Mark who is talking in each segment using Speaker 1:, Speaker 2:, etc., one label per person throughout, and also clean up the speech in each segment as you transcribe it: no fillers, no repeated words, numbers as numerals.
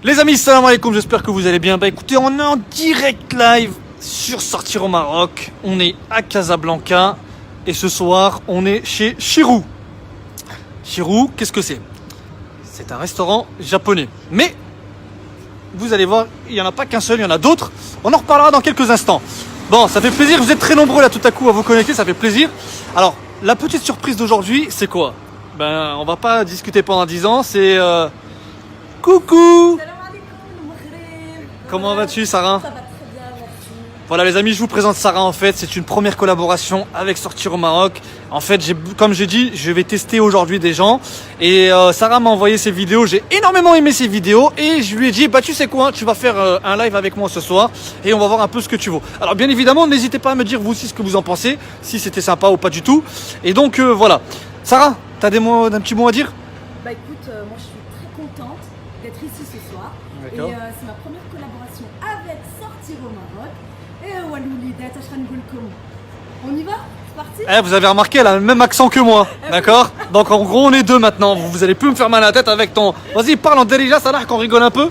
Speaker 1: Les amis, salam alaikum, j'espère que vous allez bien. Bah écoutez, on est en direct live sur Sortir au Maroc. On est à Casablanca et ce soir, on est chez Chirou. Chirou, qu'est-ce que c'est? C'est un restaurant japonais. Mais, vous allez voir, il n'y en a pas qu'un seul, il y en a d'autres. On en reparlera dans quelques instants. Bon, ça fait plaisir, vous êtes très nombreux là tout à coup à vous connecter, ça fait plaisir. Alors, la petite surprise d'aujourd'hui, c'est quoi? Ben, on va pas discuter pendant 10 ans, c'est... Coucou! Comment vas-tu, Sarah?
Speaker 2: Ça va très bien, merci.
Speaker 1: Voilà les amis, je vous présente Sarah en fait, c'est une première collaboration avec Sortir au Maroc. En fait, comme j'ai dit, je vais tester aujourd'hui des gens et Sarah m'a envoyé ses vidéos, j'ai énormément aimé ses vidéos et je lui ai dit, bah tu sais quoi, tu vas faire un live avec moi ce soir et on va voir un peu ce que tu vaux. Alors bien évidemment, n'hésitez pas à me dire vous aussi ce que vous en pensez, si c'était sympa ou pas du tout. Et donc voilà. Sarah, t'as un petit mot à dire?
Speaker 2: Bah écoute, moi je suis très contente d'être ici ce soir. Et
Speaker 1: D'accord.
Speaker 2: c'est ma première collaboration avec Sortir au Maroc. Et Walouli, on y va? C'est parti?
Speaker 1: Eh, vous avez remarqué, elle a le même accent que moi, d'accord? Donc en gros, on est deux maintenant. Vous allez plus me faire mal à la tête avec ton... Vas-y, parle en délija, ça a l'air qu'on rigole un peu.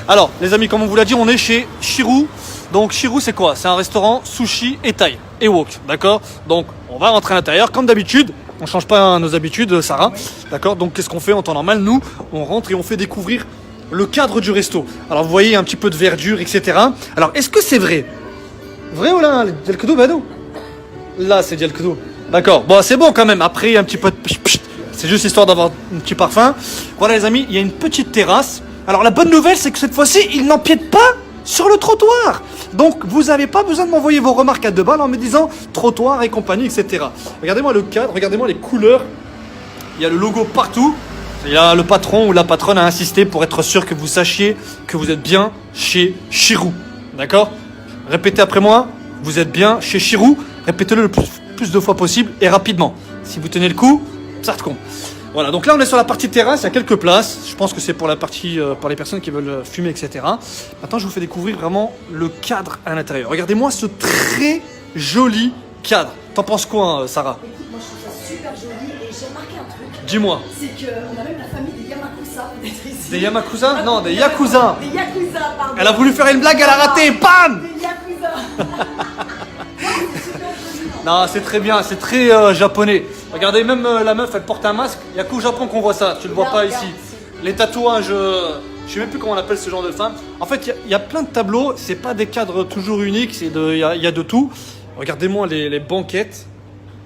Speaker 1: Alors, les amis, comme on vous l'a dit, on est chez Chirou. Donc Chirou, c'est quoi? C'est un restaurant sushi et thaï et wok, d'accord? Donc on va rentrer à l'intérieur comme d'habitude. On change pas nos habitudes, Sarah, d'accord? Donc qu'est-ce qu'on fait en temps normal? Nous, on rentre et on fait découvrir le cadre du resto. Alors vous voyez un petit peu de verdure, etc. Alors est-ce que c'est vrai? Vrai ou là, Dial Kdo, Bado? Là, c'est Dial Kdo. D'accord. Bon, c'est bon quand même. Après, un petit peu de pcht, c'est juste histoire d'avoir un petit parfum. Voilà, les amis, il y a une petite terrasse. Alors, la bonne nouvelle, c'est que cette fois-ci, il n'empiète pas sur le trottoir. Donc, vous n'avez pas besoin de m'envoyer vos remarques à deux balles en me disant trottoir et compagnie, etc. Regardez-moi le cadre, regardez-moi les couleurs. Il y a le logo partout. Il y a le patron ou la patronne a insisté pour être sûr que vous sachiez que vous êtes bien chez Chirou. D'accord? Répétez après moi, vous êtes bien chez Chirou. Répétez-le le plus de fois possible et rapidement. Si vous tenez le coup, ça te compte. Voilà, donc là on est sur la partie terrasse, il y a quelques places. Je pense que c'est pour la partie, pour les personnes qui veulent fumer, etc. Maintenant, je vous fais découvrir vraiment le cadre à l'intérieur. Regardez-moi ce très joli cadre. T'en penses quoi, Sarah?
Speaker 2: Écoute, moi je trouve ça super joli et j'ai remarqué un truc.
Speaker 1: Dis-moi.
Speaker 2: C'est qu'on a même la famille des Yamakusa peut-être ici.
Speaker 1: Des Yamakusa? Non, des Yakuza.
Speaker 2: Des Yakuza, pardon.
Speaker 1: Elle a voulu faire une blague, elle a raté. Bam!
Speaker 2: Des Yakuza.
Speaker 1: Non, c'est très bien, c'est très japonais. Regardez, même la meuf, elle porte un masque. Il n'y a qu'au Japon qu'on voit ça. Tu le vois
Speaker 2: Regarde,
Speaker 1: pas
Speaker 2: regarde,
Speaker 1: ici.
Speaker 2: ici.
Speaker 1: Les tatouages, je sais même plus comment on appelle ce genre de femme. En fait, il y a plein de tableaux. C'est pas des cadres toujours uniques. Il y a de tout. Regardez-moi les banquettes,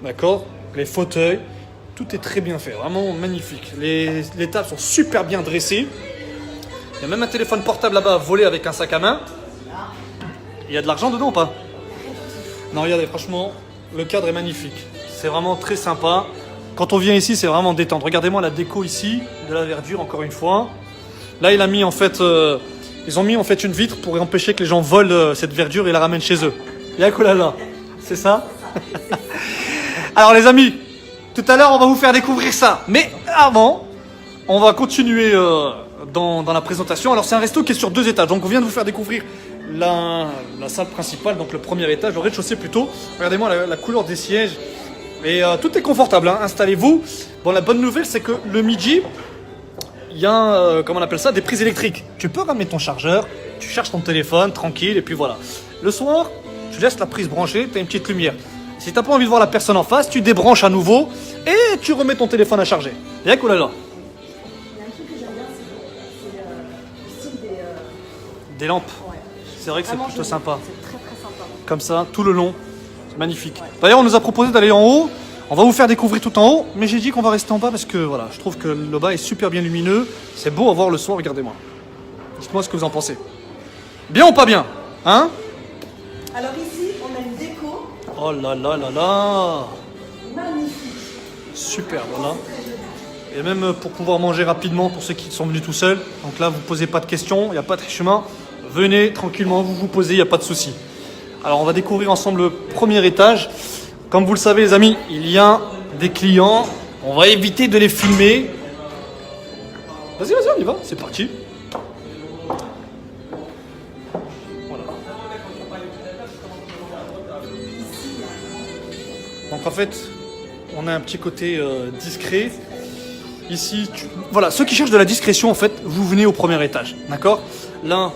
Speaker 1: d'accord, les fauteuils. Tout est très bien fait, vraiment magnifique. Les tables sont super bien dressées. Il y a même un téléphone portable là-bas volé avec un sac à main. Il y a de l'argent dedans ou pas? Non, regardez, franchement, le cadre est magnifique. C'est vraiment très sympa. Quand on vient ici, c'est vraiment détente. Regardez-moi la déco ici, de la verdure, encore une fois. Là, ils ont mis en fait une vitre pour empêcher que les gens volent cette verdure et la ramènent chez eux. Yakulala, c'est ça? Alors les amis, tout à l'heure, on va vous faire découvrir ça. Mais avant, on va continuer dans la présentation. Alors c'est un resto qui est sur 2 étages. Donc on vient de vous faire découvrir la salle principale, donc le premier étage, le rez-de-chaussée plutôt. Regardez-moi la couleur des sièges. Et tout est confortable, hein. Installez-vous. Bon, la bonne nouvelle, c'est que le midi, il y a, comment on appelle ça, des prises électriques. Tu peux ramener ton chargeur, tu charges ton téléphone, tranquille, et puis voilà. Le soir, tu laisses la prise branchée, tu as une petite lumière. Si tu n'as pas envie de voir la personne en face, tu débranches à nouveau et tu remets ton téléphone à charger. Yak ou là là.
Speaker 2: Il y a un truc que j'aime bien, c'est le style
Speaker 1: Des lampes.
Speaker 2: Ouais.
Speaker 1: C'est vrai que c'est
Speaker 2: Vraiment
Speaker 1: plutôt
Speaker 2: joli.
Speaker 1: sympa.
Speaker 2: C'est très très sympa.
Speaker 1: Comme ça, tout le long. C'est magnifique. D'ailleurs, on nous a proposé d'aller en haut. On va vous faire découvrir tout en haut, mais j'ai dit qu'on va rester en bas parce que voilà, je trouve que le bas est super bien lumineux. C'est beau à voir le soir, regardez-moi. Dites-moi ce que vous en pensez. Bien ou pas bien? Hein?
Speaker 2: Alors ici, on a une déco
Speaker 1: Oh là là là là!
Speaker 2: magnifique.
Speaker 1: Super, voilà. Et même pour pouvoir manger rapidement pour ceux qui sont venus tout seuls. Donc là, vous ne posez pas de questions, il n'y a pas de chemin. Venez tranquillement, vous vous posez, il n'y a pas de souci. Alors, on va découvrir ensemble le premier étage. Comme vous le savez, les amis, il y a des clients. On va éviter de les filmer. Vas-y, on y va, c'est parti. Voilà. Donc en fait, on a un petit côté discret. Ici, voilà, ceux qui cherchent de la discrétion, en fait, vous venez au premier étage, d'accord? Là,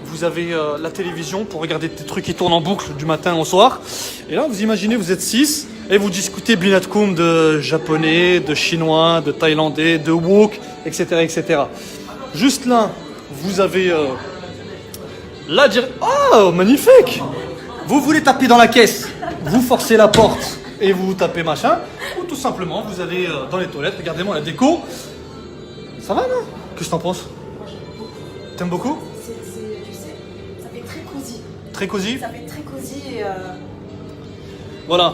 Speaker 1: vous avez la télévision pour regarder des trucs qui tournent en boucle du matin au soir. Et là, vous imaginez, vous êtes 6 et vous discutez binatkoum de japonais, de chinois, de thaïlandais, de wok, etc., etc. Juste là, vous avez la oh, magnifique! Vous voulez taper dans la caisse, vous forcez la porte et vous tapez machin, ou tout simplement vous allez dans les toilettes, regardez-moi la déco. Ça va, non? Qu'est-ce que t'en penses? T'aimes beaucoup?
Speaker 2: Tu sais, ça fait très cosy.
Speaker 1: Très cosy?
Speaker 2: Ça fait très cosy et
Speaker 1: Voilà.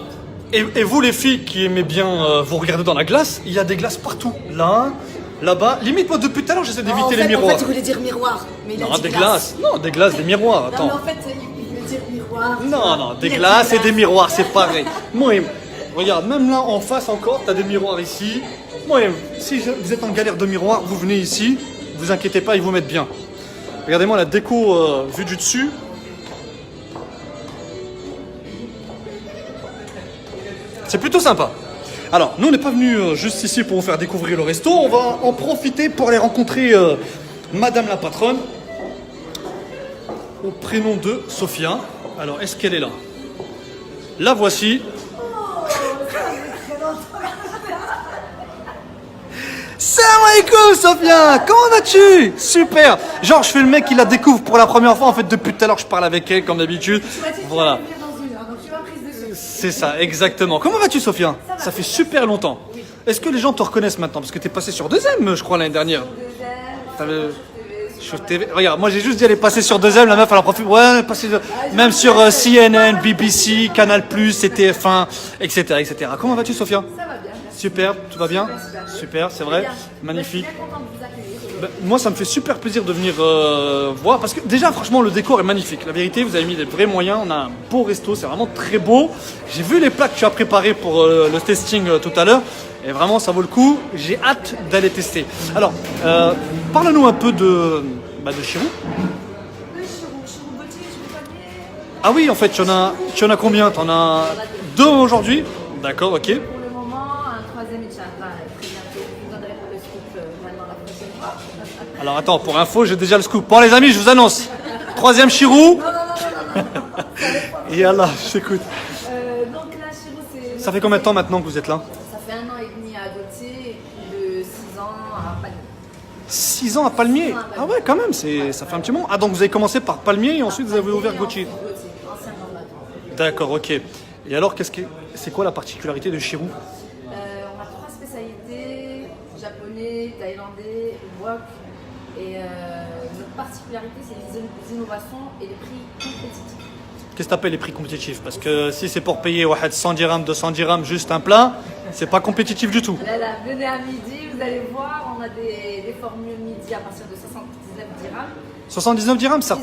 Speaker 1: Et vous les filles qui aimez bien vous regarder dans la glace, il y a des glaces partout. Là, là-bas. Limite moi depuis tout à l'heure j'essaie d'éviter les miroirs.
Speaker 2: En fait, il voulait dire miroir. Mais il a
Speaker 1: Non,
Speaker 2: dit
Speaker 1: des glaces. Non, des glaces, des miroirs.
Speaker 2: Non,
Speaker 1: Attends.
Speaker 2: mais en fait, il voulait dire miroir.
Speaker 1: Non, non, des
Speaker 2: Il a dit
Speaker 1: glaces et des miroirs, c'est pareil. Moi, regarde, même là en face encore, t'as des miroirs ici. Moi, si vous êtes en galère de miroirs, vous venez ici, vous inquiétez pas, ils vous mettent bien. Regardez-moi la déco vue du dessus. C'est plutôt sympa. Alors, nous on n'est pas venus juste ici pour vous faire découvrir le resto, on va en profiter pour aller rencontrer Madame la patronne, au prénom de Sophia. Alors, est-ce qu'elle est là? La voici. Salam alaikum Sophia, comment vas-tu? Super. Genre je fais le mec qui la découvre pour la première fois en fait depuis tout à l'heure je parle avec elle comme d'habitude. Voilà. C'est ça, exactement. Comment vas-tu Sophia? Ça fait super longtemps. Est-ce que les gens te reconnaissent maintenant? Parce que t'es passé sur 2M je crois l'année dernière. Sur TV. Regarde, moi j'ai juste dit elle est passée sur 2M, la meuf elle en profite. Ouais, elle est passée même sur CNN, BBC, Canal+, CTF1, etc., etc. Comment vas-tu Sophia?
Speaker 2: Ça va bien.
Speaker 1: Super, tout va bien? Super, c'est vrai, magnifique. Ben, moi ça me fait super plaisir de venir voir parce que déjà franchement le décor est magnifique. La vérité, vous avez mis des vrais moyens, on a un beau resto, c'est vraiment très beau. J'ai vu les plats que tu as préparés pour le testing tout à l'heure et vraiment ça vaut le coup. J'ai hâte d'aller tester. Alors, parle-nous un peu de Chirou.
Speaker 2: Le chirou Gauthier, je le connais.
Speaker 1: Ah oui, en fait, tu en as combien? Tu en as 2 aujourd'hui? D'accord, ok.
Speaker 2: Pour le moment, un troisième Inch'Allah, très bientôt. Je vous donnerai le scoop maintenant la prochaine fois.
Speaker 1: Alors attends, pour info, j'ai déjà le scoop. Bon les amis, je vous annonce. 3e Chirou.
Speaker 2: Non.
Speaker 1: Et Allah, je t'écoute.
Speaker 2: Donc là, chirou, c'est...
Speaker 1: Ça fait combien de temps maintenant que vous êtes là?
Speaker 2: Ça fait 1 an et demi à Gauthier et de 6 ans à Pagny.
Speaker 1: 6 ans à Palmier. Ah ouais, quand même, ça fait un petit moment. Ah donc vous avez commencé par Palmier et ensuite vous avez ouvert Gauthier.
Speaker 2: Gauthier, ancien Grand-Bateau.
Speaker 1: D'accord, ok. Et alors, c'est quoi la particularité de Chirou?
Speaker 2: On a 3 spécialités, japonais, thaïlandais, wok. Et notre particularité, c'est les innovations et les prix compétitifs.
Speaker 1: Qu'est-ce que t'appelles les prix compétitifs? Parce que si c'est pour payer 100 dirhams, 200 dirhams juste un plat, c'est pas compétitif du tout.
Speaker 2: Là, venez à midi, vous allez voir, on a des formules midi à partir de 79 dirhams.
Speaker 1: 79 dirhams, ça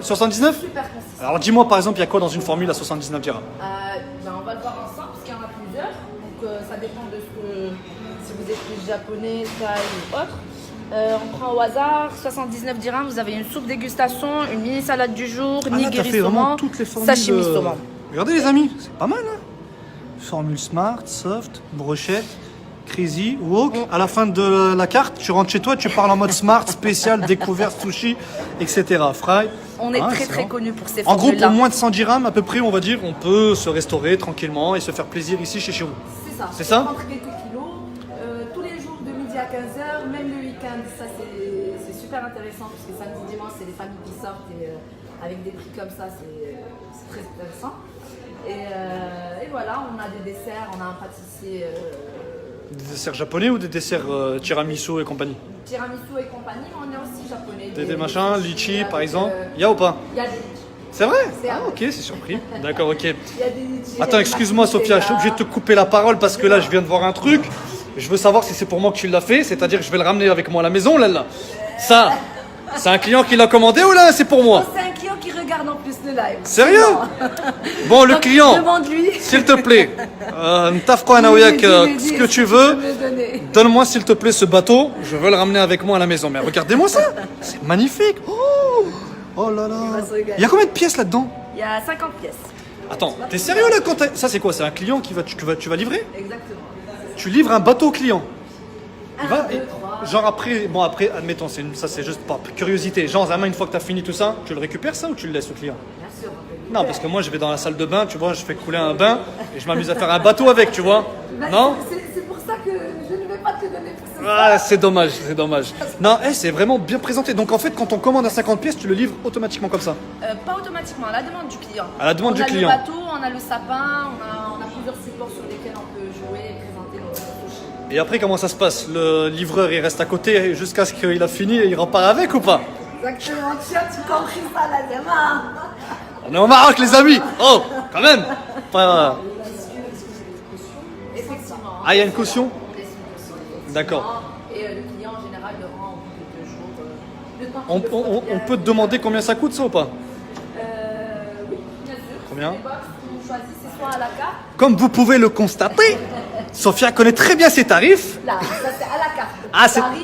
Speaker 1: 79?
Speaker 2: Super consistant.
Speaker 1: Alors dis-moi par exemple, il y a quoi dans une formule à 79 dirhams?
Speaker 2: On va le voir ensemble parce qu'il y en a plusieurs. Donc ça dépend de si vous êtes plus japonais, thaï ou autre. On prend au hasard 79 dirhams, vous avez une soupe dégustation, une mini salade du jour,
Speaker 1: Ah là, t'as
Speaker 2: nigiri
Speaker 1: fait vraiment
Speaker 2: saumon,
Speaker 1: toutes les formules
Speaker 2: sashimi saumon.
Speaker 1: Regardez les amis, c'est pas mal hein. Formule smart, soft, brochette, crazy, wok. À la fin de la carte, tu rentres chez toi, tu parles en mode smart, spécial, découverte, sushi, etc. Fry.
Speaker 2: On est très
Speaker 1: c'est
Speaker 2: très
Speaker 1: bon.
Speaker 2: connu pour ces
Speaker 1: En gros,
Speaker 2: formules-là.
Speaker 1: pour moins de 100 dirhams à peu près, on va dire, on peut se restaurer tranquillement et se faire plaisir ici chez vous.
Speaker 2: C'est ça.
Speaker 1: C'est ça.
Speaker 2: Prendre quelques kilos. Tous les jours de midi à 15h, même le week-end, ça c'est super intéressant parce que samedi, dimanche, c'est les familles qui sortent et avec des prix comme ça, c'est très intéressant. Et voilà, on a des desserts, on a un pâtissier
Speaker 1: Des desserts japonais ou des desserts tiramisu et compagnie?
Speaker 2: tiramisu et compagnie, mais on est aussi japonais.
Speaker 1: Des machins, litchi par
Speaker 2: avec,
Speaker 1: exemple. Y a ou pas?
Speaker 2: Il y a des litchis.
Speaker 1: C'est vrai?
Speaker 2: C'est
Speaker 1: Ah
Speaker 2: vrai.
Speaker 1: ok, c'est surpris. D'accord, ok.
Speaker 2: Il y a des litchis.
Speaker 1: Attends, excuse-moi Sophia, je suis obligé de te couper la parole parce que là je viens de voir un truc. Je veux savoir si c'est pour moi que tu l'as fait, c'est-à-dire que je vais le ramener avec moi à la maison là. Ça, c'est un client qui l'a commandé ou là c'est pour moi?
Speaker 2: C'est un client qui regarde en plus le live.
Speaker 1: Sérieux?
Speaker 2: Non.
Speaker 1: Bon, le
Speaker 2: Donc,
Speaker 1: client,
Speaker 2: demande-lui.
Speaker 1: s'il te plaît, Ntafko Anaouyak, ce que tu veux, donne-moi s'il te plaît ce bateau, je veux le ramener avec moi à la maison. Mais regardez-moi ça, c'est magnifique. Oh là là.
Speaker 2: va se régaler.
Speaker 1: Il y a combien de pièces là-dedans?
Speaker 2: Il y a 50 pièces.
Speaker 1: Attends, t'es sérieux là quand ça c'est quoi? C'est un client tu vas livrer?
Speaker 2: Exactement.
Speaker 1: Tu livres un bateau au client? Il va,
Speaker 2: 2, 3.
Speaker 1: genre après, bon après, admettons, ça c'est juste par curiosité. Genre, vraiment, une fois que tu as fini tout ça, tu le récupères ça ou tu le laisses au client?
Speaker 2: Bien sûr.
Speaker 1: Non, parce que moi je vais dans la salle de bain, tu vois, je fais couler un bain et je m'amuse à faire un bateau avec, tu vois.
Speaker 2: Bah,
Speaker 1: Non?
Speaker 2: c'est pour ça que je ne vais pas te donner pour ce
Speaker 1: Ah, c'est dommage, c'est dommage. Non, c'est vraiment bien présenté. Donc en fait, quand on commande à 50 pièces, tu le livres automatiquement comme ça.
Speaker 2: Pas automatiquement, à la demande du client.
Speaker 1: À la demande du client.
Speaker 2: On a le bateau, on a le sapin, on a plusieurs supports sur lesquels on peut jouer et présenter nos sushis.
Speaker 1: Et après, comment ça se passe? Le livreur, il reste à côté jusqu'à ce qu'il a fini et il repart avec ou pas?
Speaker 2: Exactement, tu compris ça là, demain.
Speaker 1: On est au Maroc, les amis. Oh, quand même. Pas-
Speaker 2: Effectivement.
Speaker 1: Ah, il y a une caution?
Speaker 2: On laisse une caution.
Speaker 1: D'accord.
Speaker 2: Et le client en général le rend au bout de 2 jours. Le temps
Speaker 1: On,
Speaker 2: qu'il le
Speaker 1: on-
Speaker 2: fasse
Speaker 1: on
Speaker 2: bien.
Speaker 1: peut te demander combien ça coûte, ça ou pas?
Speaker 2: Oui, bien sûr.
Speaker 1: Combien?
Speaker 2: Les box, on choisit, c'est soit à la carte.
Speaker 1: Comme vous pouvez le constater, Sophia connaît très bien ses tarifs.
Speaker 2: Là, ça c'est à la carte.
Speaker 1: Ah, c'est-
Speaker 2: Tarif,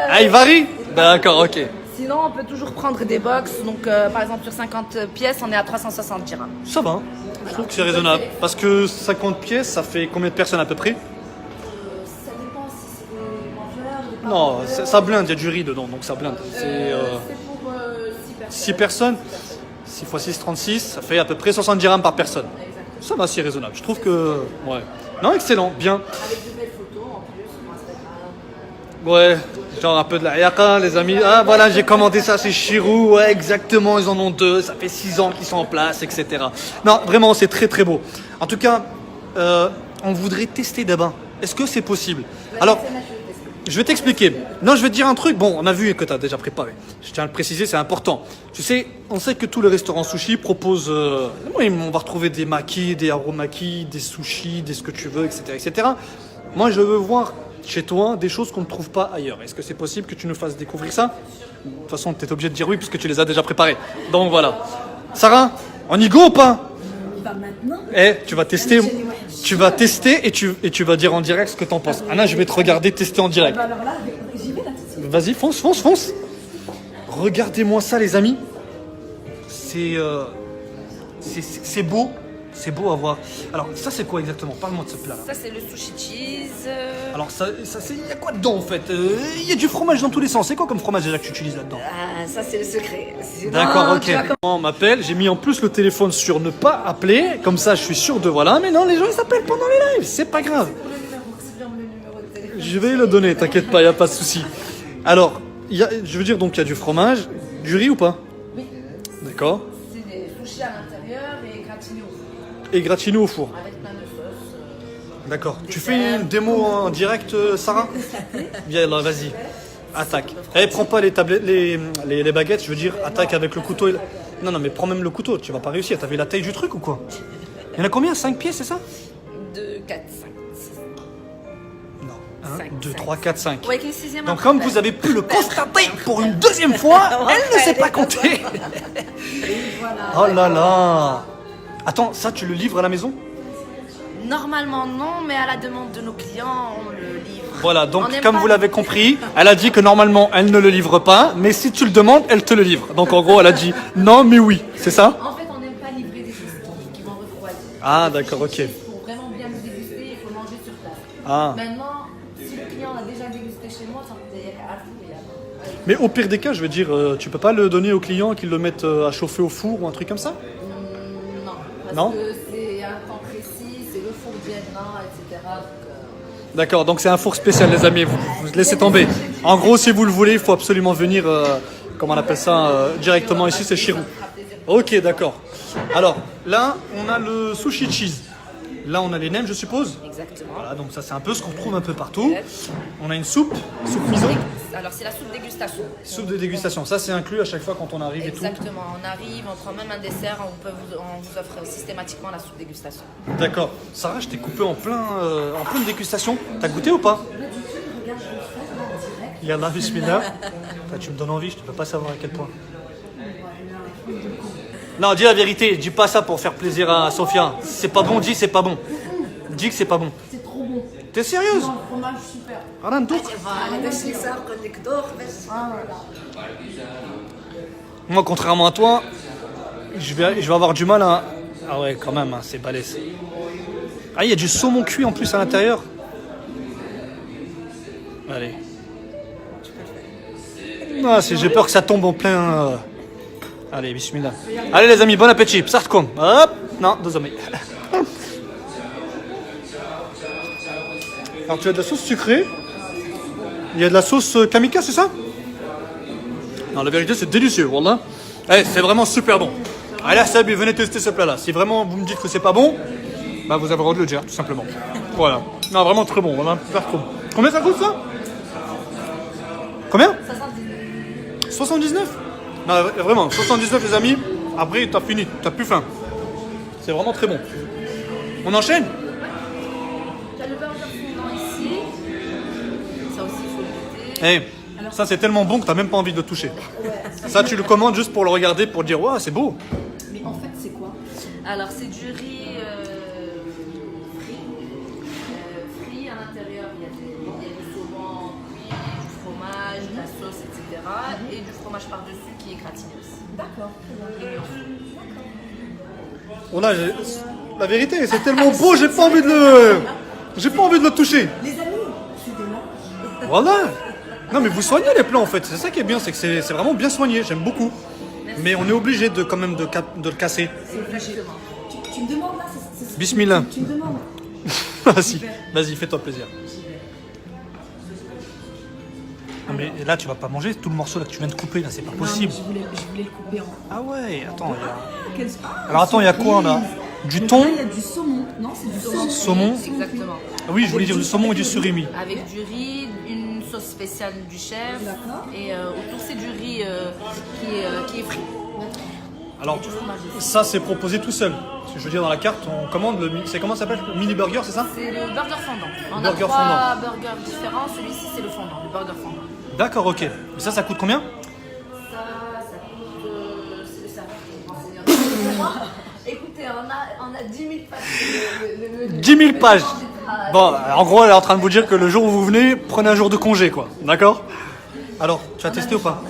Speaker 1: Ah, il varie? D'accord, ok.
Speaker 2: Sinon, on peut toujours prendre des box. Donc, par exemple, sur 50 pièces, on est à 360 dirhams.
Speaker 1: Ça va. Je trouve que c'est raisonnable. Parce que 50 pièces, ça fait combien de personnes à peu près?
Speaker 2: Ça dépend si c'est des mangeurs, des
Speaker 1: Non,
Speaker 2: pas
Speaker 1: ça blinde, il y a du riz dedans, donc ça blinde. C'est
Speaker 2: C'est pour 6 personnes.
Speaker 1: 6 personnes. 6 x 6, 36, ça fait à peu près 60 dirhams par personne.
Speaker 2: Exactement.
Speaker 1: Ça va, c'est raisonnable. Je trouve que... Ouais. Non, excellent, bien.
Speaker 2: Avec de belles photos en plus sur Instagram.
Speaker 1: Ouais, genre un peu de la yaka, les amis. Ah voilà, j'ai commandé ça chez Chirou. Ouais, exactement, ils en ont 2. Ça fait 6 ans qu'ils sont en place, etc. Non, vraiment, c'est très très beau. En tout cas, on voudrait tester d'abord. Est-ce que c'est possible? Alors, je vais t'expliquer. Non, je vais te dire un truc. Bon, on a vu que tu as déjà préparé. Je tiens à le préciser, c'est important. Tu sais, on sait que tous les restaurants sushi proposent... oui, on va retrouver des makis, des aromaki, des sushis, des ce que tu veux, etc., etc. Moi, je veux voir chez toi des choses qu'on ne trouve pas ailleurs. Est-ce que c'est possible que tu nous fasses découvrir ça? De toute façon, tu es obligé de dire oui puisque tu les as déjà préparés. Donc voilà. Sarah, on y go ou pas?
Speaker 2: Bah maintenant.
Speaker 1: Tu vas tester. Tu vas tester et tu vas dire en direct ce que t'en penses. Anna, je vais te regarder tester en direct.
Speaker 2: Bah alors là, j'y vais là tout de suite.
Speaker 1: Vas-y, fonce, fonce, fonce. Regardez-moi ça, les amis. C'est beau. C'est beau à voir. Alors, ça, c'est quoi exactement? Parle-moi de ce plat-là.
Speaker 2: Ça, c'est le sushi cheese.
Speaker 1: Alors, il y a quoi dedans en fait? Il y a du fromage dans tous les sens. C'est quoi comme fromage déjà que tu utilises là-dedans?
Speaker 2: Ah, ça, c'est le secret. Sinon,
Speaker 1: D'accord, ok.
Speaker 2: tu vas
Speaker 1: On m'appelle, j'ai mis en plus le téléphone sur ne pas appeler, comme ça je suis sûr de voilà, mais non, les gens ils s'appellent pendant les lives, c'est pas grave.
Speaker 2: le numéro de téléphone.
Speaker 1: Je vais le donner, t'inquiète pas, y a pas de souci. Alors, je veux dire donc il y a du fromage, du riz ou pas?
Speaker 2: Oui.
Speaker 1: D'accord.
Speaker 2: C'est des sushis à l'intérieur et gratinés au four.
Speaker 1: Et gratiné au four.
Speaker 2: Avec plein de sauces.
Speaker 1: D'accord. Tu fais une démo en direct, Sarah? Viens là, vas-y. Attaque. Prends pas les tablettes, les baguettes, je veux dire, attaque avec le couteau. Non, non, mais prends même le couteau, tu vas pas réussir. T'as vu la taille du truc ou quoi? Il y en a combien? 5 pieds, c'est ça?
Speaker 2: 2, 4, 5, 6.
Speaker 1: Non. 1,
Speaker 2: Cinq,
Speaker 1: 2,
Speaker 2: cinq.
Speaker 1: 3, 4, 5.
Speaker 2: Ouais, avec les sixièmes
Speaker 1: Donc
Speaker 2: après,
Speaker 1: comme
Speaker 2: ben.
Speaker 1: vous avez pu le constater pour une deuxième fois, elle ne sait pas compter. Oh là là. Attends, ça tu le livres à la maison?
Speaker 2: Normalement non, mais à la demande de nos clients, on le livre.
Speaker 1: Voilà,
Speaker 2: On
Speaker 1: donc
Speaker 2: aime
Speaker 1: comme
Speaker 2: pas
Speaker 1: vous l'avez compris, elle a dit que normalement elle ne le livre pas, mais si tu le demandes, elle te le livre. Donc en gros, elle a dit non mais oui, c'est ça?
Speaker 2: En fait, on n'aime pas livrer des choses qui vont refroidir.
Speaker 1: Ah d'accord, ok.
Speaker 2: Pour vraiment bien le déguster, il faut manger sur place.
Speaker 1: Ah.
Speaker 2: Maintenant, si le client a déjà dégusté chez moi, ça me dit à fou et à
Speaker 1: Mais au pire des cas, je veux dire, tu peux pas le donner au client qu'il le mette à chauffer au four ou un truc comme ça?
Speaker 2: Non, parce
Speaker 1: Non
Speaker 2: que c'est un temps précis, c'est le four vietnamien, etc. Donc,
Speaker 1: D'accord, donc c'est un four spécial les amis, vous laissez tomber. En gros, si vous le voulez, il faut absolument venir, comment on appelle ça, directement ici, c'est Chirou.
Speaker 2: ça fera plaisir.
Speaker 1: Ok, d'accord. Alors, là, on a le sushi cheese. Là, on a les nems, je suppose.
Speaker 2: Exactement.
Speaker 1: Voilà, donc ça, c'est un peu ce qu'on trouve un peu partout. On a une soupe miso,
Speaker 2: Alors, c'est la soupe dégustation.
Speaker 1: soupe de dégustation. Ça, c'est inclus à chaque fois quand on arrive et tout.
Speaker 2: Exactement, on arrive, on prend même un dessert, on vous offre systématiquement la soupe dégustation.
Speaker 1: D'accord. Sarah, je t'ai coupé en pleine dégustation. T'as goûté ou pas? Yallah, bismillah. Tu me donnes envie, je ne peux pas savoir à quel point. Non, dis la vérité, dis pas ça pour faire plaisir à Sophia. C'est pas bon, dis c'est pas bon. Dis que c'est pas bon.
Speaker 2: C'est trop bon.
Speaker 1: T'es sérieuse?
Speaker 2: Le fromage super.
Speaker 1: Rien de tout. Moi, contrairement à toi, je vais avoir du mal à... Ah ouais, quand même, hein, c'est balèze. Ah, il y a du saumon cuit en plus à l'intérieur. Ouais, Allez. Ah, j'ai peur que ça tombe en plein... Allez, bismillah. Allez les amis, bon appétit. Psartkoum. Hop. Non, désolé. Alors tu as de la sauce sucrée. Il y a de la sauce kamika, c'est ça? Non, la vérité, c'est délicieux, wallah. Eh, c'est vraiment super bon. Allez, Sabi, venez tester ce plat-là. Si vraiment vous me dites que c'est pas bon, bah vous avez le droit de le dire, tout simplement. Voilà. Non, vraiment très bon, voilà. Psartkoum. Combien ça coûte ça? Combien? 79. Non, vraiment, 79 les amis. Après, t'as fini, t'as plus faim. C'est vraiment très bon. On enchaîne?
Speaker 2: Tu as le burger fondant ici. Ça aussi, il faut le goûter.
Speaker 1: Eh, ça c'est tellement bon que t'as même pas envie de le toucher. Ça, tu le commandes juste pour le regarder, pour dire, waouh, c'est beau.
Speaker 2: Mais en fait, c'est quoi? Alors, c'est du riz frit. Frit à l'intérieur, il y a du saumon cuit, du fromage, de la sauce, etc. Et du fromage par-dessus qui est gratiné aussi. D'accord.
Speaker 1: Oh là, la vérité, c'est tellement beau, j'ai pas envie de le toucher.
Speaker 2: Les amis, suivez-moi.
Speaker 1: Voilà. Non mais vous soignez les plats en fait, c'est ça qui est bien, c'est que c'est vraiment bien soigné, j'aime beaucoup. Mais on est obligé de quand même de le casser.
Speaker 2: Exactement. Tu me demandes là, c'est
Speaker 1: Bismillah.
Speaker 2: Tu me demandes.
Speaker 1: Vas-y, fais-toi plaisir. Non mais là tu vas pas manger tout le morceau là que tu viens de couper là, c'est pas possible.
Speaker 2: Non, je voulais le couper en.
Speaker 1: Ah ouais, attends, il y a...
Speaker 2: Ah,
Speaker 1: Alors attends, il y a quoi là? Du thon?
Speaker 2: Il y a du saumon. Non, c'est du saumon.
Speaker 1: Saumon?
Speaker 2: Exactement.
Speaker 1: Ah oui, je voulais dire du saumon et du surimi.
Speaker 2: Avec du riz, une sauce spéciale du chef. Et autour c'est du riz qui est frit.
Speaker 1: Alors ça c'est proposé tout seul. Parce que je veux dire dans la carte on commande c'est comment ça s'appelle? Mini burger, c'est ça?
Speaker 2: C'est le burger fondant. On
Speaker 1: Burger
Speaker 2: a trois
Speaker 1: fondant.
Speaker 2: burgers différents. Celui-ci c'est le fondant, le burger fondant.
Speaker 1: D'accord, ok. Et ça coûte combien?
Speaker 2: Ça coûte. C'est le serveur qui est renseigné. Écoutez, on a 10 000 pages.
Speaker 1: 10 000 pages. Bon, en gros, elle est en train de vous dire que le jour où vous venez, prenez un jour de congé, quoi. D'accord? Alors, tu as testé ou pas?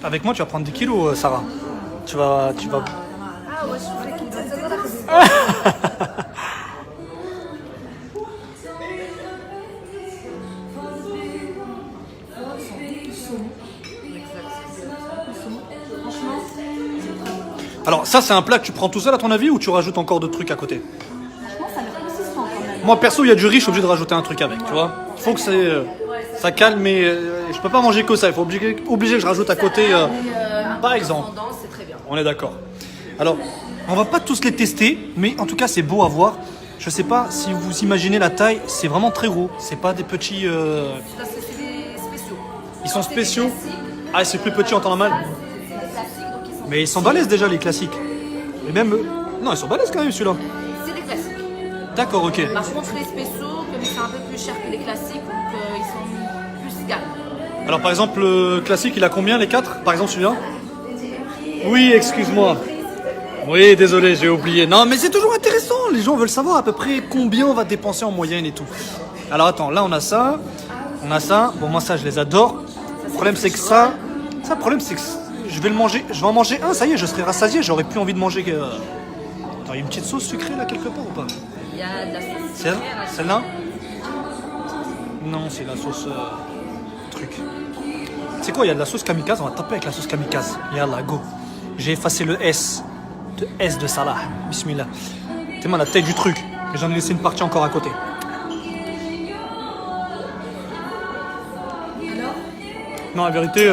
Speaker 1: Avec moi, tu vas prendre 10 kilos, Sarah. Tu vas...
Speaker 2: Ah ouais, je voulais qu'il te
Speaker 1: Alors, ça, c'est un plat que tu prends tout seul, à ton avis, ou tu rajoutes encore d'autres trucs à côté?
Speaker 2: Franchement, ça a l'air consistant quand même.
Speaker 1: Moi, perso, il y a du riz, je suis obligé de rajouter un truc avec, tu vois. Il faut que ça calme, mais je peux pas manger que ça. Il faut obligé que je rajoute à côté, par exemple.
Speaker 2: Fondant, c'est très bien.
Speaker 1: On est d'accord. Alors, on va pas tous les tester, mais en tout cas, c'est beau à voir. Je sais pas si vous imaginez la taille, c'est vraiment très gros. C'est pas des petits...
Speaker 2: Ça, c'est des spéciaux.
Speaker 1: Ils sont
Speaker 2: C'est des
Speaker 1: spéciaux.
Speaker 2: classiques.
Speaker 1: Ah, c'est plus petit en temps normal.
Speaker 2: C'est des classiques, donc ils sont.
Speaker 1: Mais ils sont balèzes déjà, les classiques. Et même... Non, ils sont balèzes quand même, celui-là.
Speaker 2: C'est des classiques.
Speaker 1: D'accord, ok.
Speaker 2: Par contre, les spéciaux, comme ils sont un peu plus chers que les classiques, donc ils sont plus gamme.
Speaker 1: Alors, par exemple, le classique, il a combien, les 4? Par exemple, celui-là? Oui, excuse-moi. Oui, désolé, j'ai oublié. Non, mais c'est toujours intéressant. Les gens veulent savoir à peu près combien on va dépenser en moyenne et tout. Alors, attends, là, on a ça. On a ça. Bon, moi, ça, je les adore. Le problème, c'est que ça... Ça, le problème, c'est que je vais le manger. Je vais en manger un, ça y est, je serai rassasié. J'aurais plus envie de manger que... Attends, il y a une petite sauce sucrée, là, quelque part, ou pas?
Speaker 2: Il y a de la sauce.
Speaker 1: Celle-là? Non, c'est la sauce... truc. C'est quoi, il y a de la sauce kamikaze, on va taper avec la sauce kamikaze. Yallah, go. J'ai effacé le S. De S de Salah. Bismillah. Tellement la taille du truc. Et j'en ai laissé une partie encore à côté. Non, la vérité,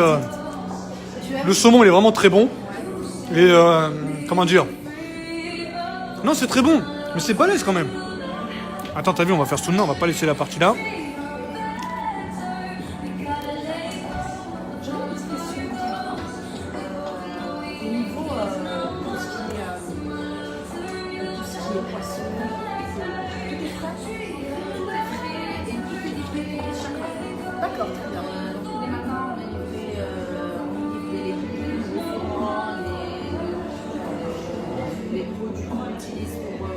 Speaker 1: le saumon, il est vraiment très bon. Et, comment dire? Non, c'est très bon. Mais c'est balèze quand même. Attends, t'as vu, on va faire sunna, on va pas laisser la partie là.
Speaker 2: D'accord, très bien. Donc tous les matins, on livre les légumes, le saumon, les produits qu'on utilise pour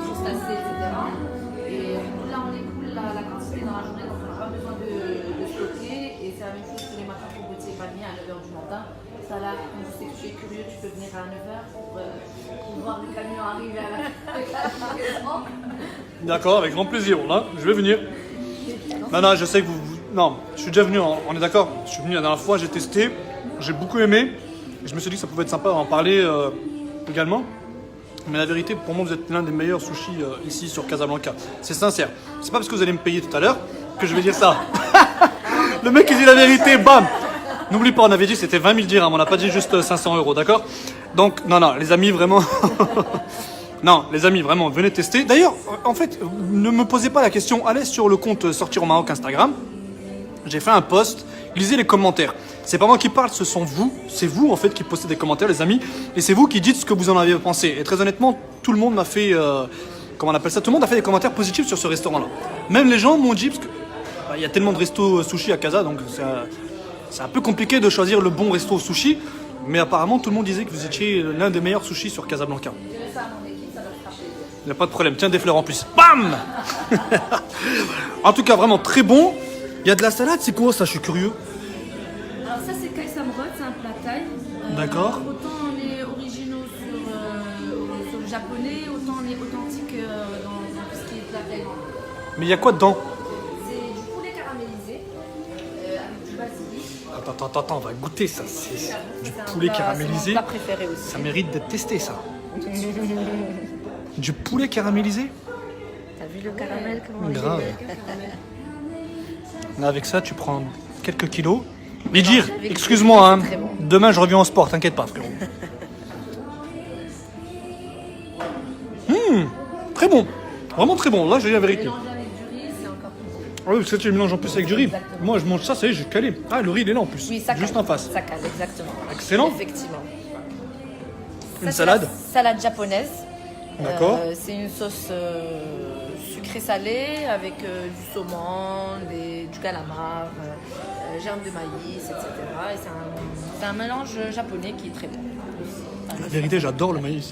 Speaker 2: crustacés, etc. Et là, on écoule la quantité dans la journée, donc on n'a pas besoin de stocker. Et c'est la même chose tous les matins pour Gauthier Panier à 9h du matin. Ça là, comme je sais que tu es curieux, tu peux venir à 9h pour voir le camion arriver avec la livraison.
Speaker 1: D'accord, avec grand plaisir. Là, je vais venir. Non, je sais que Non, je suis déjà venu, on est d'accord. Je suis venu la dernière fois, j'ai testé, j'ai beaucoup aimé. Et je me suis dit que ça pouvait être sympa d'en parler également. Mais la vérité, pour moi, vous êtes l'un des meilleurs sushis ici sur Casablanca. C'est sincère. C'est pas parce que vous allez me payer tout à l'heure que je vais dire ça. Le mec, il dit la vérité, bam. N'oublie pas, on avait dit que c'était 20 000 dirhams, on n'a pas dit juste 500 €, d'accord? Donc, non, les amis, vraiment... Non, les amis, vraiment, venez tester. D'ailleurs, en fait, ne me posez pas la question. Allez sur le compte Sortir au Maroc Instagram. J'ai fait un post. Lisez les commentaires. C'est pas moi qui parle, ce sont vous. C'est vous, en fait, qui postez des commentaires, les amis. Et c'est vous qui dites ce que vous en avez pensé. Et très honnêtement, tout le monde m'a fait... comment on appelle ça? Tout le monde a fait des commentaires positifs sur ce restaurant-là. Même les gens m'ont dit... Parce que il y a tellement de restos sushi à Casa, donc c'est un peu compliqué de choisir le bon resto sushi. Mais apparemment, tout le monde disait que vous étiez l'un des meilleurs sushis sur Casablanca. Il n'y a pas de problème. Tiens, des fleurs en plus. Bam. En tout cas, vraiment très bon. Il y a de la salade, c'est quoi ça? Je suis curieux.
Speaker 2: Alors ça c'est Kai Samrot, c'est un plat thaï.
Speaker 1: D'accord.
Speaker 2: Autant on est originaux sur le japonais, autant on est authentique dans tout ce qui est plat thaïlandais.
Speaker 1: Mais il y a quoi dedans?
Speaker 2: C'est du poulet caramélisé avec du basilic.
Speaker 1: Attends, on va goûter ça. C'est du
Speaker 2: C'est un
Speaker 1: poulet
Speaker 2: plat-
Speaker 1: caramélisé.
Speaker 2: C'est mon plat préféré aussi.
Speaker 1: Ça mérite d'être testé, ça. Du poulet caramélisé?
Speaker 2: T'as vu le caramel comment il est?
Speaker 1: Grave. Là, avec ça, tu prends quelques kilos. Mais dire,
Speaker 2: avec
Speaker 1: excuse-moi, hein,
Speaker 2: très bon.
Speaker 1: demain je reviens au sport, t'inquiète pas, frérot. Très bon, vraiment très bon. Là, je dis la vérité.
Speaker 2: Mélangé avec du riz, c'est encore plus bon.
Speaker 1: Ah oui, parce que tu le mélanges en plus avec du riz.
Speaker 2: Exactement.
Speaker 1: Moi, je mange ça, ça y est, j'ai calé. Ah, le riz, il est là en plus.
Speaker 2: Oui, ça
Speaker 1: juste
Speaker 2: cale.
Speaker 1: en face.
Speaker 2: Ça cale, exactement.
Speaker 1: Excellent.
Speaker 2: Effectivement.
Speaker 1: Une
Speaker 2: Ça, c'est
Speaker 1: salade.
Speaker 2: la salade japonaise.
Speaker 1: D'accord.
Speaker 2: C'est une sauce sucrée-salée avec du saumon, du calamar, germe de maïs, etc. Et c'est un mélange japonais qui est très bon.
Speaker 1: La vérité, j'adore le maïs.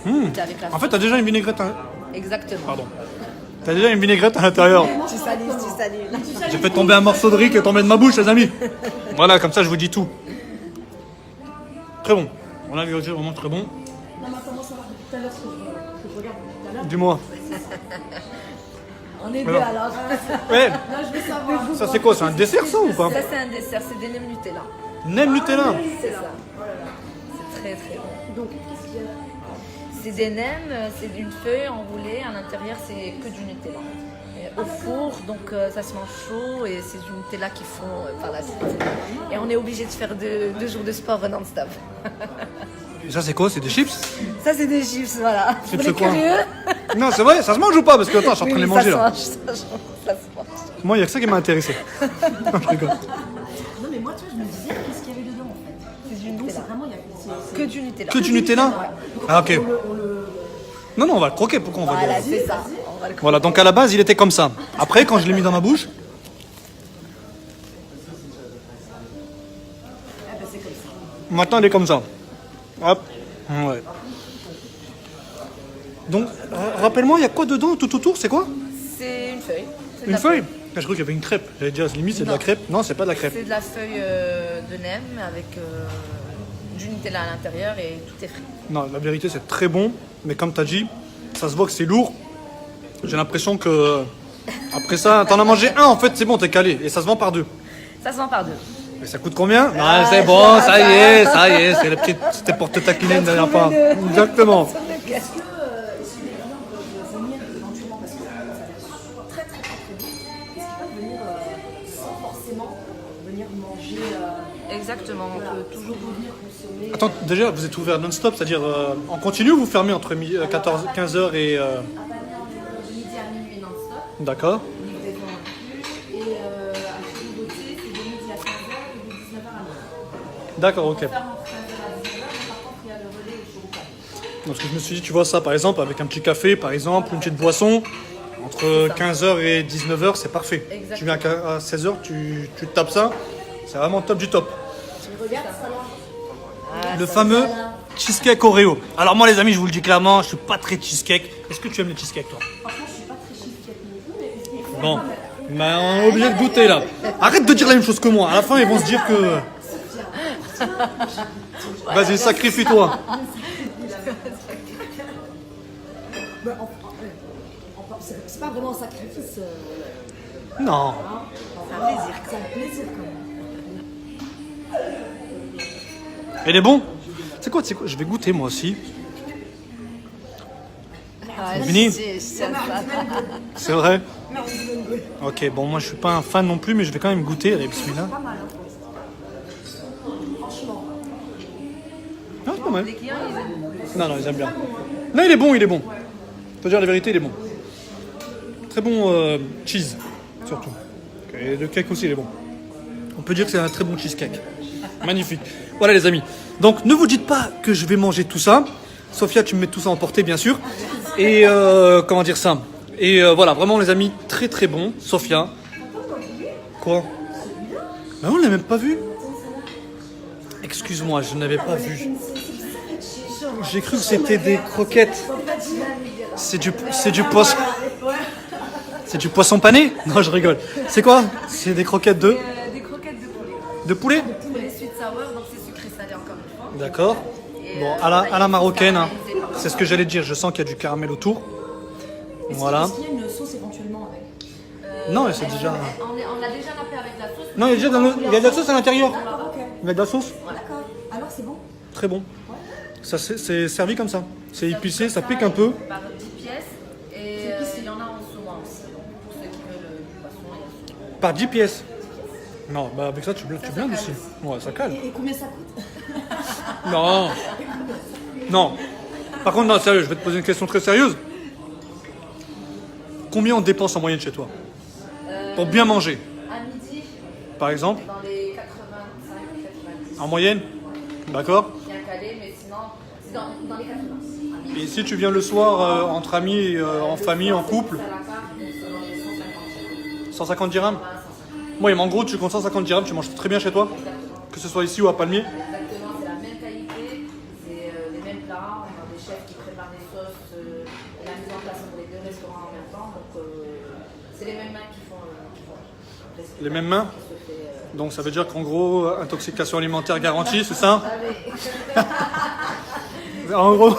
Speaker 2: C'est avec la
Speaker 1: En fait, t'as déjà une vinaigrette.
Speaker 2: Exactement.
Speaker 1: Pardon. T'as déjà une vinaigrette à l'intérieur.
Speaker 2: Tu salis.
Speaker 1: J'ai fait tomber un morceau de riz qui est tombé de ma bouche, les amis. Voilà, comme ça, je vous dis tout. Très bon. On a vérifié vraiment très bon.
Speaker 3: Non, mais comment ça va depuis tout à l'heure, ce que je regarde depuis tout à l'heure.
Speaker 1: Dis-moi.
Speaker 2: On est
Speaker 1: deux,
Speaker 2: deux
Speaker 1: alors.
Speaker 2: alors.
Speaker 1: Ouais,
Speaker 2: Non, je veux savoir.
Speaker 1: ça c'est quoi? C'est un dessert ça ou pas?
Speaker 2: Ça, c'est un dessert, c'est des nems Nutella.
Speaker 1: Nem Nutella.
Speaker 2: C'est ça. C'est très très bon.
Speaker 3: Donc, qu'est-ce qu'il y a?
Speaker 2: C'est des nems, c'est d'une feuille enroulée. À l'intérieur, c'est que du Nutella. Au four, donc ça se mange chaud et c'est du Nutella qu'ils font par la suite. Et on est obligé de faire deux jours de sport non-stop.
Speaker 1: Et ça c'est quoi? C'est des chips?
Speaker 2: Ça, c'est des chips, voilà.
Speaker 1: Chips,
Speaker 2: Pour
Speaker 1: c'est
Speaker 2: les
Speaker 1: quoi?
Speaker 2: curieux.
Speaker 1: Non, c'est vrai, ça se mange ou pas? Parce que attends, je suis en train de les manger
Speaker 2: ça
Speaker 1: là.
Speaker 2: se mange, ça se mange.
Speaker 1: Moi, il y a que ça qui m'a intéressé. Non, je rigole.
Speaker 3: Non, mais moi, tu vois, je me disais, qu'est-ce qu'il y avait dedans en fait?
Speaker 2: C'est du
Speaker 3: Donc,
Speaker 2: Nutella.
Speaker 3: c'est vraiment, il y a.
Speaker 2: Que du Nutella.
Speaker 1: Que du Nutella? Ah ok.
Speaker 3: On le.
Speaker 1: Non, on va le croquer. Pourquoi on va le
Speaker 2: Voilà, c'est ça. On va le
Speaker 1: Voilà, donc à la base, il était comme ça. Après, quand je l'ai mis dans ma bouche,
Speaker 3: Ah, ben, c'est comme ça.
Speaker 1: maintenant il est comme ça. Hop. Ouais. Donc, rappelle-moi, il y a quoi dedans tout autour? C'est quoi?
Speaker 2: C'est une feuille. C'est de
Speaker 1: Une
Speaker 2: la
Speaker 1: feuille? Ah, je crois qu'il y avait une crêpe. J'allais dire, limite, c'est de la
Speaker 2: Non.
Speaker 1: crêpe. Non, c'est pas de la crêpe.
Speaker 2: C'est de la feuille de nem avec du Nutella à l'intérieur et tout est frit.
Speaker 1: Non, la vérité, c'est très bon. Mais comme tu as dit, ça se voit que c'est lourd. J'ai l'impression que. Après ça, t'en as mangé un, en fait, c'est bon, t'es calé. Et ça se vend par deux.
Speaker 2: Ça se vend par deux.
Speaker 1: Et ça coûte combien?
Speaker 2: Ah,
Speaker 1: C'est bon, ça y est, c'est la petite. C'était pour te taquiner une dernière fois. Exactement.
Speaker 3: Est-ce que les clients peuvent venir éventuellement, parce que ça a l'air très très très très bon, est-ce qu'ils peuvent venir sans forcément venir manger
Speaker 2: Exactement, on peut toujours
Speaker 3: venir consommer
Speaker 1: Attends, déjà, vous êtes ouvert non-stop, c'est-à-dire en continu ou vous fermez entre 15h et.
Speaker 2: de midi à minuit non-stop,
Speaker 1: D'accord.
Speaker 2: livraison inclus. Et à Chez Beauté, c'est de midi à 15h et de 19h à minuit.
Speaker 1: D'accord, ok.
Speaker 2: On ferme entre 15h à 19h, mais par contre, il y a le relais au jour au café.
Speaker 1: Donc, ce que je me suis dit, tu vois ça par exemple, avec un petit café par exemple, une petite boisson, entre 15h et 19h, c'est parfait.
Speaker 2: Exactement.
Speaker 1: Tu viens à 16h, tu te tapes ça, c'est vraiment top du top.
Speaker 3: regarde ça là.
Speaker 1: Le fameux cheesecake Oreo. Alors, moi, les amis, je vous le dis clairement, je suis pas très cheesecake. Est-ce que tu aimes les cheesecakes, toi?
Speaker 3: Franchement, je suis pas très cheesecake non plus, mais il faut
Speaker 1: Bon, mais on est obligé de goûter là. Arrête de dire la même chose que moi. À la fin, ils vont se dire que. Vas-y, sacrifie-toi.
Speaker 3: Bah, c'est pas vraiment un sacrifice.
Speaker 1: Non.
Speaker 3: C'est un plaisir. C'est un plaisir quand même.
Speaker 1: Il est bon. C'est quoi, je vais goûter moi aussi. Vini, c'est vrai. Ok, bon, moi je suis pas un fan non plus, mais je vais quand même goûter. Allez, bismillah.
Speaker 3: Pas mal, hein. Franchement.
Speaker 1: Ah, c'est pas mal.
Speaker 2: Les clients, ils aiment.
Speaker 1: Non, ils aiment bien. Non, il est bon, il est bon. Faut dire la vérité, il est bon. Très bon cheese, surtout. Et le cake aussi, il est bon. On peut dire que c'est un très bon cheesecake. Magnifique. Voilà les amis. Donc ne vous dites pas que je vais manger tout ça. Sophia, tu me mets tout ça en portée, bien sûr. Et comment dire ça. Et voilà, vraiment les amis, très très bon. Sophia. Quoi? Ben on l'a même pas vu. Excuse-moi, je n'avais pas vu. J'ai cru que c'était des croquettes. C'est du poisson. C'est du poisson pané? Non, je rigole. C'est quoi? C'est des croquettes de
Speaker 2: Des croquettes
Speaker 1: de
Speaker 2: de poulet.
Speaker 1: poulet?
Speaker 2: Poulet sweet sour, donc c'est sucré salé encore une fois.
Speaker 1: D'accord. Bon, à la marocaine, hein. C'est ce que j'allais dire. Je sens qu'il y a du caramel autour. Voilà.
Speaker 3: Est-ce qu'il y a une sauce éventuellement avec?
Speaker 1: Non, c'est déjà.
Speaker 2: On l'a déjà nappé avec la sauce.
Speaker 1: Non, il y a déjà il y a de la sauce à l'intérieur.
Speaker 3: Ok.
Speaker 1: Il y a de la sauce.
Speaker 3: D'accord. Alors c'est bon?
Speaker 1: Très bon. Ça c'est servi comme ça. C'est épicé, ça pique un peu.
Speaker 2: Par 10 pièces. Et il y en a en saumon aussi. Donc pour ceux qui veulent du poisson, il y a saumon.
Speaker 1: Par 10 pièces. Non, bah avec ça tu blindes aussi. Ouais, ça cale.
Speaker 3: Et combien ça coûte?
Speaker 1: Non. Non. Par contre, non, sérieux, je vais te poser une question très sérieuse. Combien on dépense en moyenne chez toi pour bien manger?
Speaker 2: À midi,
Speaker 1: Par exemple,
Speaker 2: dans les 85-90.
Speaker 1: en moyenne. D'accord.
Speaker 2: Bien calé, mais sinon, c'est dans les 80. À midi,
Speaker 1: Et si tu viens le soir entre amis, en famille, en couple,
Speaker 2: c'est à la carte, donc c'est dans les 150
Speaker 1: 150 dirhams. Moi, en gros, tu comptes 150 dirhams, tu manges très bien chez toi, que ce soit ici ou à Palmier.
Speaker 2: Exactement, c'est la même qualité, c'est les mêmes plats. On a des chefs qui préparent des sauces, la mise en place pour les deux restaurants en même temps. Donc, c'est les mêmes mains qui font.
Speaker 1: Les mêmes mains.
Speaker 2: qui se fait,
Speaker 1: Donc ça veut dire qu'en gros, intoxication alimentaire garantie, c'est ça? En gros,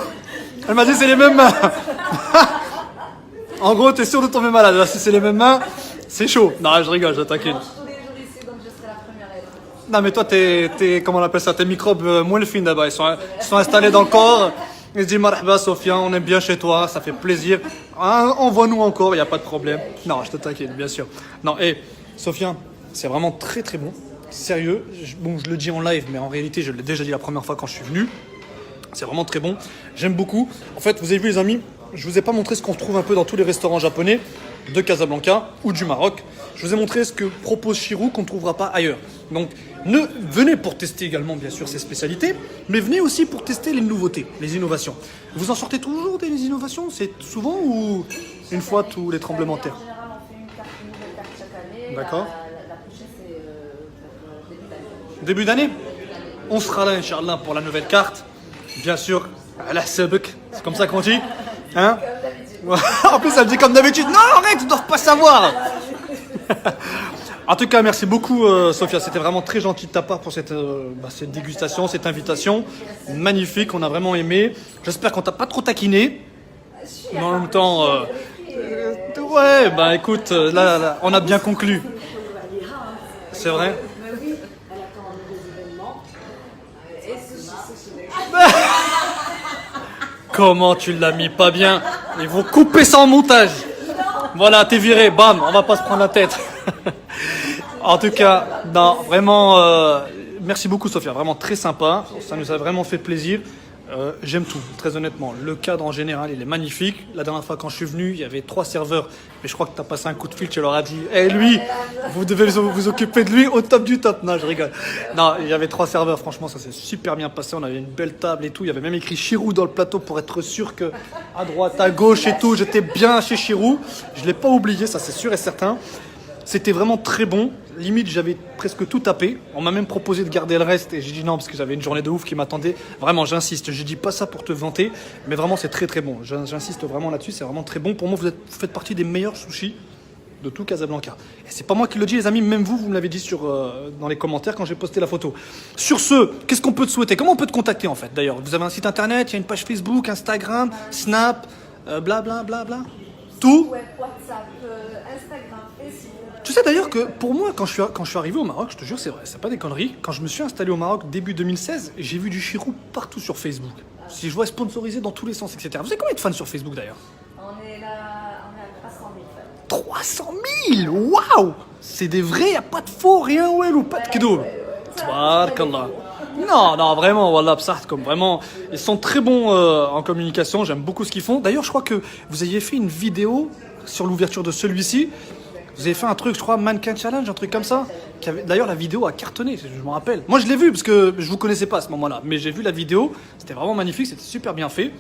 Speaker 1: elle m'a dit c'est les mêmes mains. En gros, t'es sûr de tomber malade. Là, si c'est les mêmes mains, c'est chaud. Non, je rigole, je taquine.
Speaker 2: Je mange tous les jours ici, donc je serai la première à être.
Speaker 1: Non, mais toi, t'es comment on appelle ça? Tes microbes moins le fin là-bas. Ils sont installés dans le corps. Ils se disent, marhaba Sophia, on est bien chez toi, ça fait plaisir. Hein, envoie-nous encore, il n'y a pas de problème. Non, je te taquine, bien sûr. Non, et Sophia, c'est vraiment très très bon. Sérieux, bon, je le dis en live, mais en réalité, je l'ai déjà dit la première fois quand je suis venu. C'est vraiment très bon. J'aime beaucoup. En fait, vous avez vu les amis, je vous ai pas montré ce qu'on retrouve un peu dans tous les restaurants japonais de Casablanca ou du Maroc. Je vous ai montré ce que propose Chirou qu'on ne trouvera pas ailleurs. Donc, venez pour tester également, bien sûr, ses spécialités, mais venez aussi pour tester les nouveautés, les innovations. Vous en sortez toujours des innovations? C'est souvent ou une fois tous les tremblements de terre?
Speaker 2: En général, on fait une nouvelle carte chaque année.
Speaker 1: D'accord.
Speaker 2: La prochaine, c'est pour début d'année.
Speaker 1: Début d'année? On sera là, Inch'Allah, pour la nouvelle carte. Bien sûr, à la Sebek, c'est comme ça qu'on dit. Hein? En plus, elle dit comme d'habitude. Non, arrête, ils ne doivent pas savoir. En tout cas, merci beaucoup, Sophia. C'était vraiment très gentil de ta part pour cette dégustation, cette invitation. Magnifique, on a vraiment aimé. J'espère qu'on t'a pas trop taquiné. Mais en même temps, ouais, bah écoute, là, on a bien conclu. C'est vrai?
Speaker 3: Mais oui, elle attend un nouveau événement. Et ceci.
Speaker 1: Comment tu l'as mis pas bien? Ils vont couper ça en montage. Voilà, t'es viré, bam, on va pas se prendre la tête. En tout cas, non, vraiment, merci beaucoup Sophia, vraiment très sympa. Ça nous a vraiment fait plaisir. J'aime tout, très honnêtement. Le cadre en général, il est magnifique. La dernière fois quand je suis venu, il y avait 3 serveurs. Mais je crois que tu as passé un coup de fil, tu leur as dit « Eh lui, vous devez vous occuper de lui au top du top ». Non, je rigole. Non, il y avait 3 serveurs, franchement, ça s'est super bien passé. On avait une belle table et tout. Il y avait même écrit Chirou dans le plateau pour être sûr que à droite, à gauche et tout, j'étais bien chez Chirou. Je ne l'ai pas oublié, ça c'est sûr et certain. C'était vraiment très bon. Limite, j'avais presque tout tapé. On m'a même proposé de garder le reste et j'ai dit non parce que j'avais une journée de ouf qui m'attendait. Vraiment, j'insiste. Je dis pas ça pour te vanter, mais vraiment, c'est très très bon. J'insiste vraiment là-dessus. C'est vraiment très bon. Pour moi, vous faites partie des meilleurs sushis de tout Casablanca. Et c'est pas moi qui le dis, les amis. Même vous me l'avez dit dans les commentaires quand j'ai posté la photo. Sur ce, qu'est-ce qu'on peut te souhaiter? Comment on peut te contacter en fait? D'ailleurs, vous avez un site internet, il y a une page Facebook, Instagram, Snap. bla bla bla bla. Tout.
Speaker 2: Ouais, WhatsApp, Instagram, Facebook.
Speaker 1: Tu sais d'ailleurs que pour moi, quand je suis arrivé au Maroc, je te jure, c'est vrai, c'est pas des conneries. Quand je me suis installé au Maroc début 2016, j'ai vu du Chirou partout sur Facebook. Si je vois sponsorisé dans tous les sens, etc. Vous avez combien de fans sur Facebook d'ailleurs?
Speaker 2: On est à 300 000 fans.
Speaker 1: 300 000. Waouh. C'est des vrais, y a pas de faux, rien, ouais, ou pas de cadeau. Tabarakallah. Non, non, vraiment, wallah, bsart, comme vraiment, ils sont très bons en communication, j'aime beaucoup ce qu'ils font. D'ailleurs, je crois que vous aviez fait une vidéo sur l'ouverture de celui-ci. Vous avez fait un truc, je crois, Mannequin Challenge, un truc comme ça. D'ailleurs, la vidéo a cartonné, je me rappelle. Moi, je l'ai vu parce que je vous connaissais pas à ce moment-là, mais j'ai vu la vidéo, c'était vraiment magnifique, c'était super bien fait.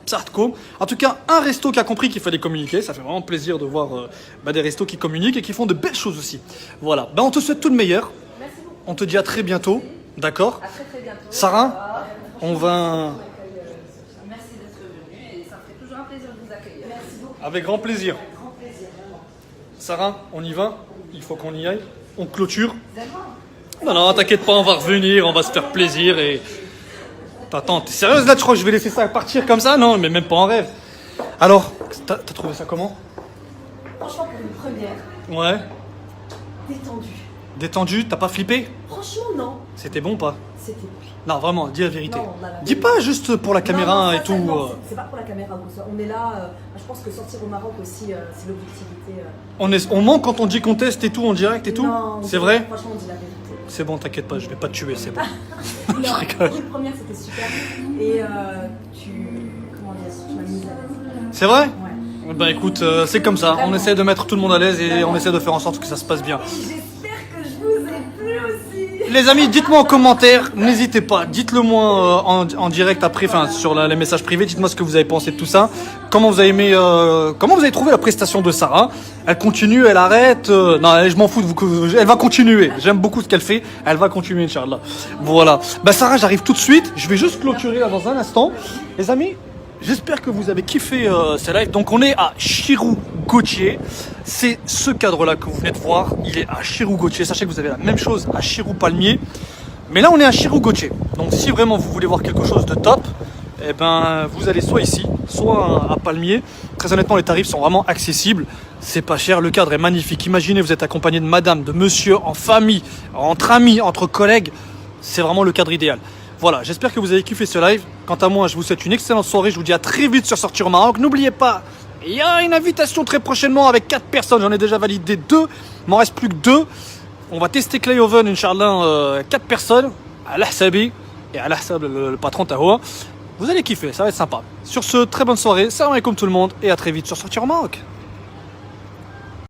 Speaker 1: Psartco. En tout cas, un resto qui a compris qu'il fallait communiquer. Ça fait vraiment plaisir de voir des restos qui communiquent et qui font de belles choses aussi. Voilà. On te souhaite tout le meilleur.
Speaker 2: Merci beaucoup.
Speaker 1: On te dit à très bientôt. D'accord.
Speaker 2: À très très bientôt.
Speaker 1: Sarah, on va...
Speaker 2: Merci d'être venu et ça me fait toujours un plaisir de vous accueillir. Merci beaucoup.
Speaker 1: Avec grand plaisir.
Speaker 2: Grand plaisir, vraiment.
Speaker 1: Sarah, on y va. Il faut qu'on y aille. On clôture.
Speaker 2: Vraiment.
Speaker 1: Non, non, t'inquiète pas, on va revenir. On va se faire plaisir et... Attends, t'es sérieuse là? Tu crois que je vais laisser ça partir comme ça? Non, mais même pas en rêve. Alors, t'as trouvé ça comment?
Speaker 3: Franchement, pour une première,
Speaker 1: Ouais.
Speaker 3: détendu.
Speaker 1: Détendu, t'as pas flippé?
Speaker 3: Franchement, non.
Speaker 1: C'était bon ou pas?
Speaker 3: C'était.
Speaker 1: Non, vraiment, dis la vérité.
Speaker 3: Non, la
Speaker 1: Dis pas juste pour la caméra
Speaker 3: Non, non,
Speaker 1: et
Speaker 3: ça,
Speaker 1: tout.
Speaker 3: non, c'est pas pour la caméra. On est là. Je pense que sortir au Maroc aussi, c'est l'objectivité.
Speaker 1: On ment quand on dit qu'on teste et tout en direct et tout?
Speaker 3: Non,
Speaker 1: C'est vrai?
Speaker 3: Franchement, on dit la vérité.
Speaker 1: C'est bon, t'inquiète pas, je vais pas te tuer, c'est bon.
Speaker 3: Non,
Speaker 1: Je rigole.
Speaker 3: pour une première, c'était super. Et comment dire, tu m'as mise à l'aise.
Speaker 1: C'est vrai?
Speaker 3: Ouais.
Speaker 1: Bah écoute, c'est comme ça. On
Speaker 3: Vraiment.
Speaker 1: essaie de mettre tout le monde à l'aise et on essaie de faire en sorte que ça se passe bien.
Speaker 3: J'espère que je vous ai plu aussi.
Speaker 1: Les amis, dites-moi en commentaire, n'hésitez pas, dites-le moi en direct après, enfin sur les messages privés, dites-moi ce que vous avez pensé de tout ça, comment vous avez aimé, comment vous avez trouvé la prestation de Sarah. Elle continue, elle arrête, non, je m'en fous de vous, elle va continuer, j'aime beaucoup ce qu'elle fait, elle va continuer, Inch'Allah. Voilà, bah Sarah, j'arrive tout de suite, je vais juste clôturer là dans un instant. Les amis, j'espère que vous avez kiffé ces lives. Donc on est à Chirou Gauthier. C'est ce cadre-là que vous venez de voir. Il est à Chirou Gauthier. Sachez que vous avez la même chose à Chirou Palmier. Mais là on est à Chirou Gauthier. Donc si vraiment vous voulez voir quelque chose de top, eh ben vous allez soit ici, soit à Palmier. Très honnêtement, les tarifs sont vraiment accessibles. C'est pas cher, le cadre est magnifique. Imaginez, vous êtes accompagné de madame, de monsieur, en famille, entre amis, entre collègues. C'est vraiment le cadre idéal. Voilà, j'espère que vous avez kiffé ce live. Quant à moi, je vous souhaite une excellente soirée. Je vous dis à très vite sur Sortir au Maroc. N'oubliez pas, il y a une invitation très prochainement avec 4 personnes. J'en ai déjà validé 2. Il m'en reste plus que 2. On va tester Clay Oven, Inch'Allah, 4 personnes. À l'Ahsabi et à l'Ahsab, le patron Tahoua. Vous allez kiffer, ça va être sympa. Sur ce, très bonne soirée. Salam alaikum tout le monde et à très vite sur Sortir au Maroc.